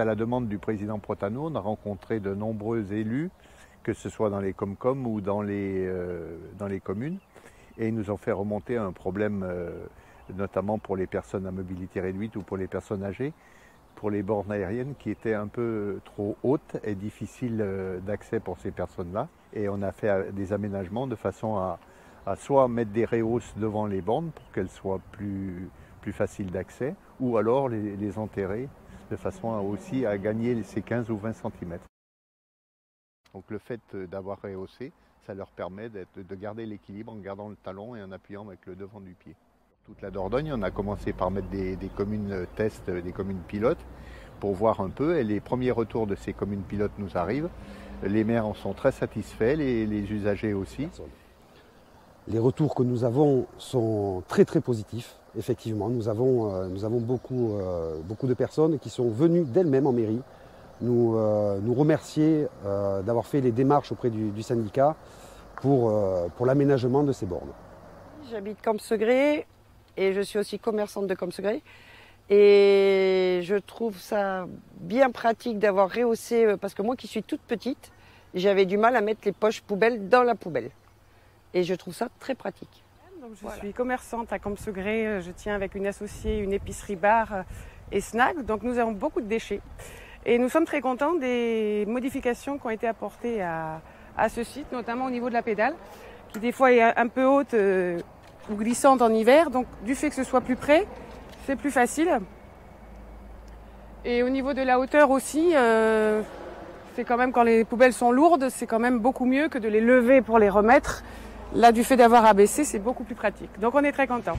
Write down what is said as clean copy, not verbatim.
à la demande du président Protano, on a rencontré de nombreux élus, que ce soit dans les Comcom ou dans les communes, et ils nous ont fait remonter un problème, notamment pour les personnes à mobilité réduite ou pour les personnes âgées, pour les bornes aériennes qui étaient un peu trop hautes et difficiles d'accès pour ces personnes-là. Et on a fait des aménagements de façon à soit mettre des rehausses devant les bornes pour qu'elles soient plus faciles d'accès, ou alors les enterrer de façon aussi à gagner ces 15 ou 20 cm. Donc le fait d'avoir rehaussé, ça leur permet de garder l'équilibre en gardant le talon et en appuyant avec le devant du pied. Toute la Dordogne, on a commencé par mettre des communes tests, des communes pilotes, pour voir un peu, et les premiers retours de ces communes pilotes nous arrivent. Les maires en sont très satisfaits, les usagers aussi. Les retours que nous avons sont très très positifs, effectivement. Nous avons beaucoup de personnes qui sont venues d'elles-mêmes en mairie nous remercier d'avoir fait les démarches auprès du syndicat pour l'aménagement de ces bornes. J'habite Compsegré et je suis aussi commerçante de Compsegré. Et je trouve ça bien pratique d'avoir rehaussé, parce que moi qui suis toute petite, j'avais du mal à mettre les poches poubelles dans la poubelle. Et je trouve ça très pratique. Donc je suis commerçante à Compsegré, je tiens avec une associée une épicerie bar et snack, donc nous avons beaucoup de déchets. Et nous sommes très contents des modifications qui ont été apportées à ce site, notamment au niveau de la pédale, qui des fois est un peu haute ou glissante en hiver, donc du fait que ce soit plus près, c'est plus facile. Et au niveau de la hauteur aussi, c'est quand même, quand les poubelles sont lourdes, c'est quand même beaucoup mieux que de les lever pour les remettre. Là, du fait d'avoir abaissé, c'est beaucoup plus pratique. Donc on est très contents.